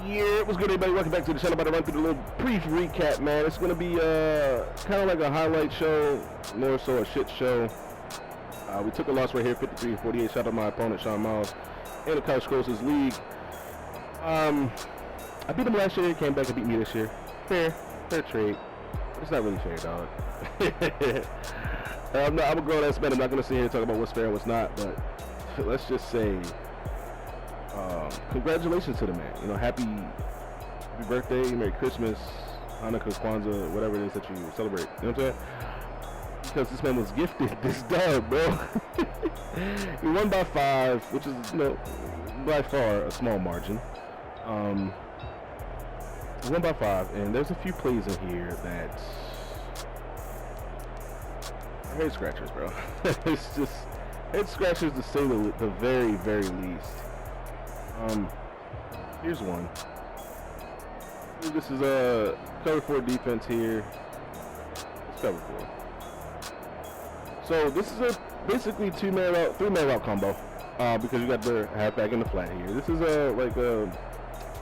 Yeah, what's good, everybody? Welcome back to the channel. About to run through the little brief recap, man. It's gonna be kind of like a highlight show, more so a shit show. We took a loss right here, 53-48. Shout out my opponent, Sean Miles, in the Couch Coasters League. I beat him last year. He came back and beat me this year. Fair trade. But it's not really fair, dog. I'm a grown ass man. I'm not gonna sit here and talk about what's fair and what's not. But let's just say, congratulations to the man. You know, happy birthday, Merry Christmas, Hanukkah, Kwanzaa, whatever it is that you celebrate. You know what I'm saying? Because this man was gifted this dub, bro. He won by 5, which is, you know, by far a small margin. He won by 5, and there's a few plays in here that are head scratchers, bro. It's just head scratchers to say the very, very least. Here's one. This is a cover 4 defense here. It's cover 4. So this is a basically 2-man route, 3-man route combo. Because you got the halfback in the flat here. This is like a,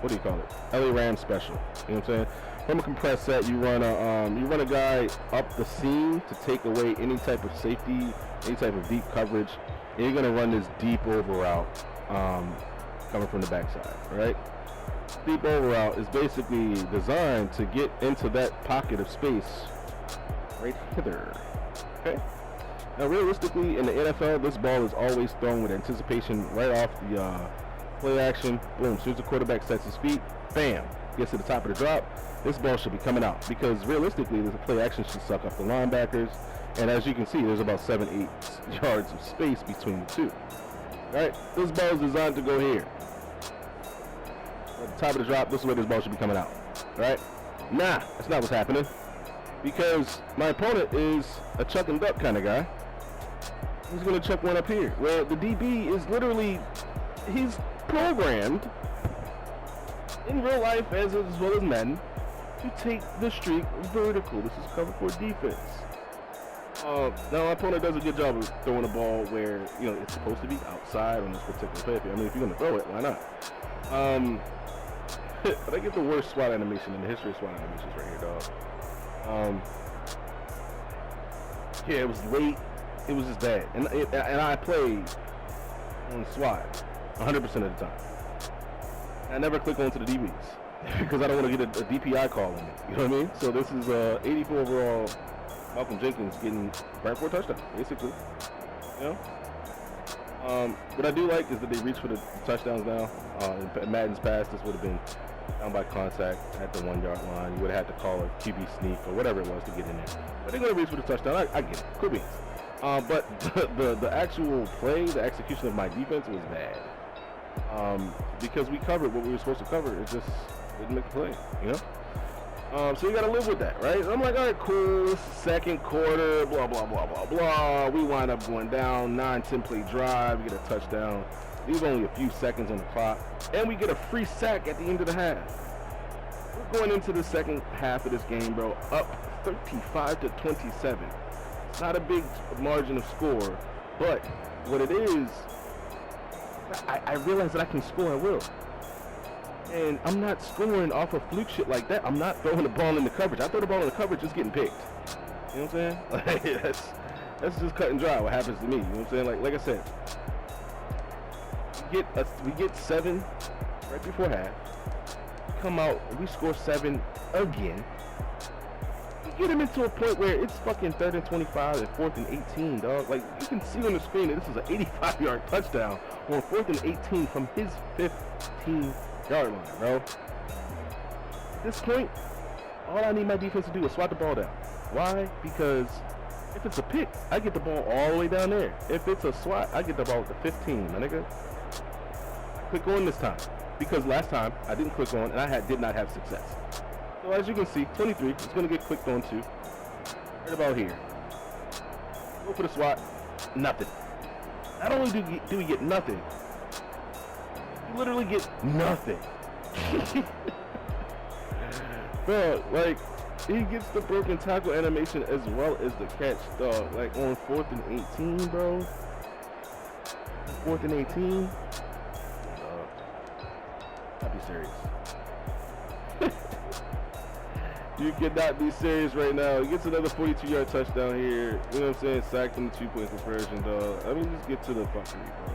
what do you call it? LA Rams special. You know what I'm saying? From a compressed set, you run a guy up the seam to take away any type of safety, any type of deep coverage, and you're gonna run this deep over route coming from the backside, right? Deep over route is basically designed to get into that pocket of space right hither. Okay. Now, realistically, in the NFL, this ball is always thrown with anticipation right off the play action. Boom. As soon as the quarterback sets his feet, bam, gets to the top of the drop. This ball should be coming out because realistically, the play action should suck up the linebackers. And as you can see, there's about 7-8 yards of space between the two. All right, this ball is designed to go here. At the top of the drop, this is where this ball should be coming out. All right? Nah, that's not what's happening. Because my opponent is a chuck and duck kind of guy. He's going to chuck one up here. Where the DB is literally, he's programmed in real life as well as Madden to take the streak vertical. This is cover 4 defense. Now my opponent does a good job of throwing the ball where, you know, it's supposed to be outside on this particular play. I mean, if you're going to throw it, why not? But I get the worst SWAT animation in the history of SWAT animations right here, dog. Yeah, it was late. It was just bad, and I played on SWAT 100% of the time. I never click onto the DBs because I don't want to get a DPI call on me. You know what I mean? So this is 84 overall. Malcolm Jenkins getting back for a touchdown, basically. You know. What I do like is that they reach for the touchdowns now. In Madden's past, this would have been down by contact at the 1-yard line. You would have had to call a QB sneak or whatever it was to get in there. But they're going to reach for the touchdown. I get it. Cool beans. But the actual play, the execution of my defense was bad. Because we covered what we were supposed to cover. It just didn't make the play, you know? So you got to live with that, right? I'm like, all right, cool. Second quarter, blah, blah, blah, blah, blah. We wind up going down, 9-10 play drive. We get a touchdown. Leave only a few seconds on the clock. And we get a free sack at the end of the half. We're going into the second half of this game, bro, up 35-27. It's not a big margin of score, but what it is, I realize that I can score at will. And I'm not scoring off of fluke shit like that. I'm not throwing the ball in the coverage. I throw the ball in the coverage, just getting picked. You know what I'm saying? Like, that's just cut and dry what happens to me. You know what I'm saying? Like I said, we get 7 right before half. We come out, we score 7 again. We get him into a point where it's fucking 3rd and 25 and 4th and 18, dog. Like, you can see on the screen that this is an 85-yard touchdown on 4th and 18 from his 15-yard line, bro. At this point, all I need my defense to do is swat the ball down. Why? Because if it's a pick, I get the ball all the way down there. If it's a swat, I get the ball at the 15, my nigga. Click on this time, because last time I didn't click on and I did not have success. So as you can see, 23, it's going to get clicked on too. Right about here. Go for the swat, nothing. Not only do we get nothing, you literally get nothing. Bro, like, he gets the broken tackle animation as well as the catch, dog. Like on 4th and 18, bro. 4th and 18. I'll be serious. You cannot be serious right now. He gets another 42-yard touchdown here. You know what I'm saying? Sacked in the 2-point conversion, dog. I mean, just get to the fuckery, bro.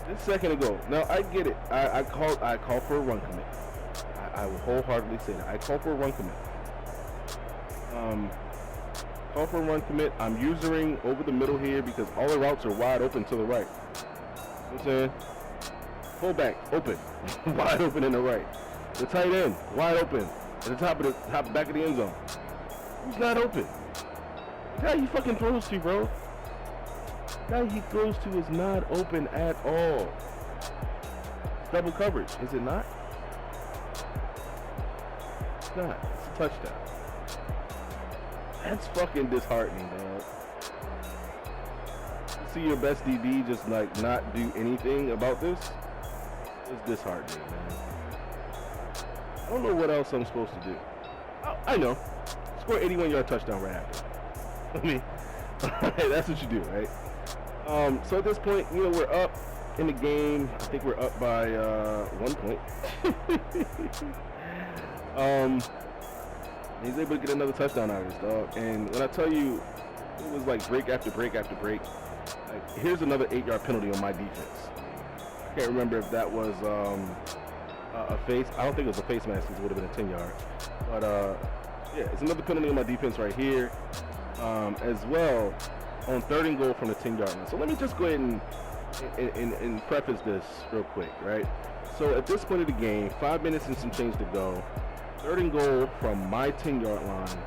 This second ago. Now, I get it. I call for a run commit. I will wholeheartedly say that. I call for a run commit. Call for a run commit. I'm usering over the middle here because all the routes are wide open to the right. You know what I'm saying? Fullback, open. Wide open in the right. The tight end, wide open. At the top of the back of the end zone. Who's not open? The guy he fucking throws to, bro. The guy he throws to is not open at all. It's double coverage, is it not? It's not. It's a touchdown. That's fucking disheartening, dog. See your best DB just like not do anything about this. It's disheartening, man. I don't know what else I'm supposed to do. I know. Score 81-yard touchdown right after. I mean, that's what you do, right? So at this point, you know, we're up in the game. I think we're up by 1 point. He's able to get another touchdown out of this, dog. And when I tell you, it was like break after break after break. Like, here's another 8-yard penalty on my defense. I can't remember if that was a face. I don't think it was a face mask because it would have been a 10-yard. But, yeah, it's another penalty on my defense right here. As well, on 3rd and goal from the 10-yard line. So let me just go ahead and preface this real quick, right? So at this point of the game, 5 minutes and some change to go. 3rd and goal from my 10-yard line.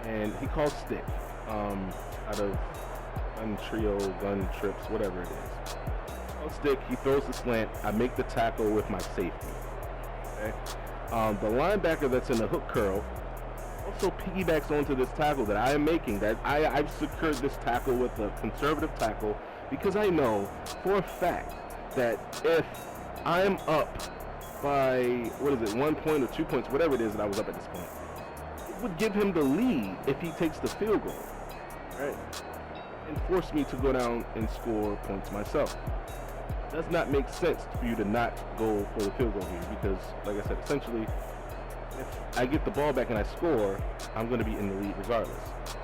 And he calls stick out of gun trio, gun trips, whatever it is. Stick, he throws the slant, I make the tackle with my safety. Okay? The linebacker that's in the hook curl also piggybacks onto this tackle that I am making. That I've secured this tackle with a conservative tackle because I know for a fact that if I'm up by, 1 point or 2 points, whatever it is that I was up at this point, it would give him the lead if he takes the field goal, right? And force me to go down and score points myself. Does not make sense for you to not go for the field goal here because, like I said, essentially, if I get the ball back and I score, I'm going to be in the lead regardless.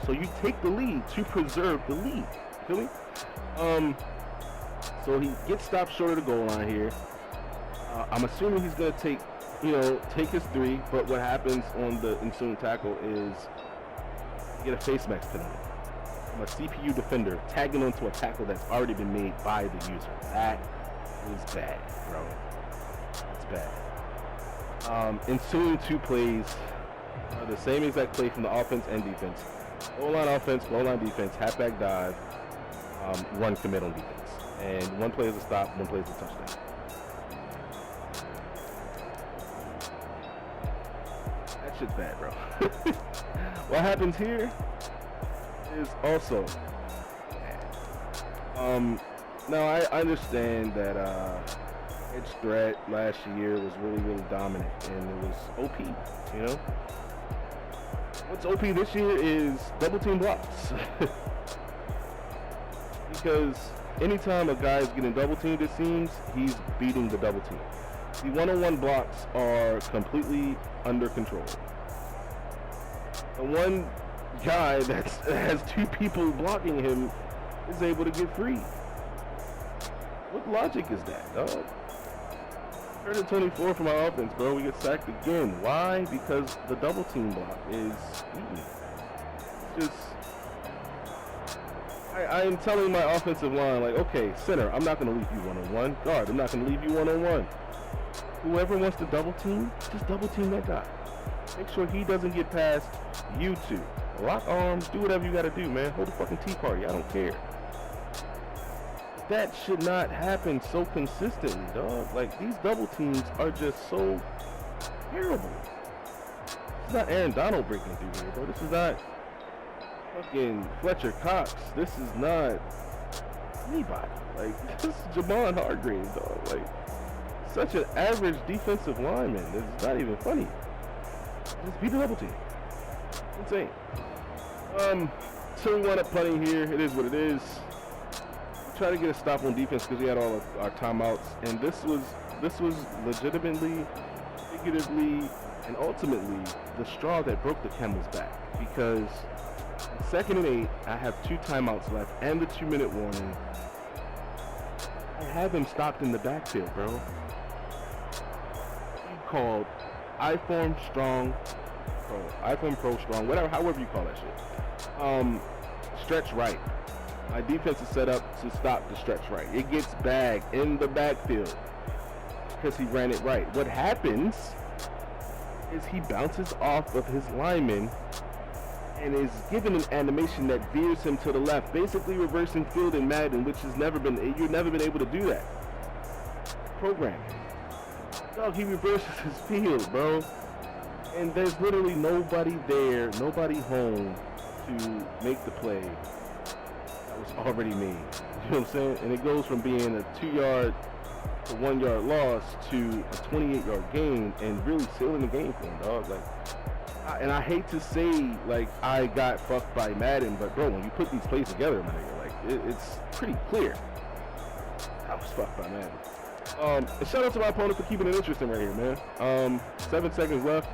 So you take the lead to preserve the lead. Feel me? So he gets stopped short of the goal line here. I'm assuming he's going to take his 3, but what happens on the ensuing tackle is you get a face mask penalty. I'm a CPU defender tagging onto a tackle that's already been made by the user. That is bad, bro. It's bad. Ensuing 2 plays, the same exact play from the offense and defense. Goal line offense, goal line defense, halfback dive, run commit on defense. And 1 play is a stop, 1 play is a touchdown. That shit's bad, bro. What happens here is also now I understand that edge threat last year was really dominant and it was OP, you know. What's OP this year is double team blocks. Because anytime a guy is getting double teamed, it seems he's beating the double team. The one-on-one blocks are completely under control. The one guy that has 2 people blocking him is able to get free. What logic is that, dog? 3rd and 24 for my offense, bro. We get sacked again. Why? Because the double team block is eating. Just, I am telling my offensive line, like, okay, center, I'm not going to leave you one-on-one. Guard, I'm not going to leave you one-on-one. Whoever wants to double team, just double team that guy. Make sure he doesn't get past you 2. Lock arms, do whatever you gotta do, man. Hold a fucking tea party, I don't care. That should not happen so consistently, dog. Like, these double teams are just so terrible. This is not Aaron Donald breaking through here, bro. This is not fucking Fletcher Cox. This is not anybody. Like, this is Javon Hargrave, dog. Like, such an average defensive lineman. It's not even funny. Just beat the double team. Insane. So we wind up punting here. It is what it is. try to get a stop on defense because we had all of our timeouts, and this was legitimately, figuratively, and ultimately the straw that broke the camel's back. Because 2nd and 8, I have 2 timeouts left and the 2-minute warning. I have him stopped in the backfield, bro. He called I-form strong pro, I-form pro strong, whatever, however you call that shit. Stretch right. My defense is set up to stop the stretch right. It gets bagged in the backfield because he ran it right. What happens is he bounces off of his lineman and is given an animation that veers him to the left, basically reversing field in Madden, which has never been, you've never been able to do that. Programming. Dog, he reverses his field, bro. And there's literally nobody there, nobody home to make the play that was already made. You know what I'm saying? And it goes from being a 2-yard to 1-yard loss to a 28-yard gain and really sealing the game for him, dog. Like, and I hate to say, like, I got fucked by Madden, but bro, when you put these plays together, my nigga, like, it's pretty clear I was fucked by Madden. And shout out to my opponent for keeping it interesting right here, man. 7 seconds left.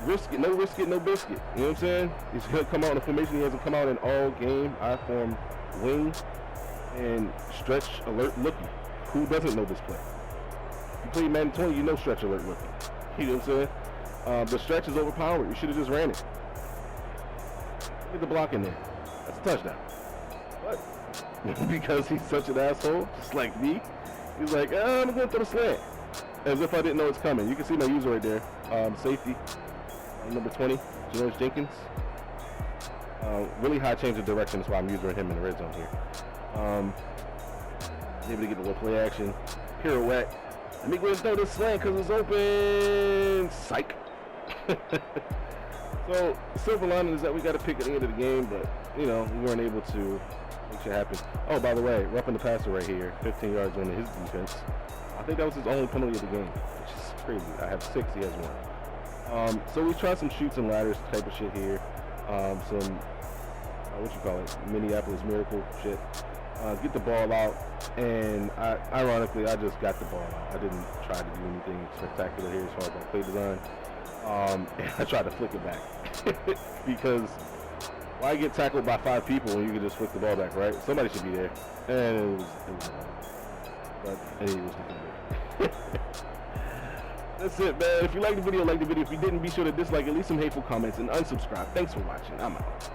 Risk it, no biscuit. You know what I'm saying? He's gonna come out in a formation he hasn't come out in all game. I form wing and stretch alert looking. Who doesn't know this play? If you play Madden 20, you know stretch alert looking. You know what I'm saying? The stretch is overpowered. You should have just ran it. Get the block in there. That's a touchdown. What? Because he's such an asshole, just like me. He's like, I'm going to throw the slant. As if I didn't know it's coming. You can see my user right there. Safety. Number 20, George Jenkins. Really high change of direction. That's why I'm using him in the red zone here. Able to get a little play action. Pirouette. Let me go and throw this slant because it's open. Psych. So, the silver lining is that we got to pick at the end of the game, but, you know, we weren't able to make shit happen. Oh, by the way, roughing the passer right here. 15 yards on his defense. I think that was his only penalty of the game, which is crazy. I have 6, he has 1. So we tried some shoots and ladders type of shit here. Some, what you call it, Minneapolis Miracle shit. Get the ball out, and ironically, I just got the ball out. I didn't try to do anything spectacular here as far as my play design. And I tried to flick it back. Because why get tackled by 5 people when you can just flick the ball back, right? Somebody should be there. And it was but he was defended. That's it, man. If you liked the video, like the video. If you didn't, be sure to dislike, at least some hateful comments, and unsubscribe. Thanks for watching. I'm out.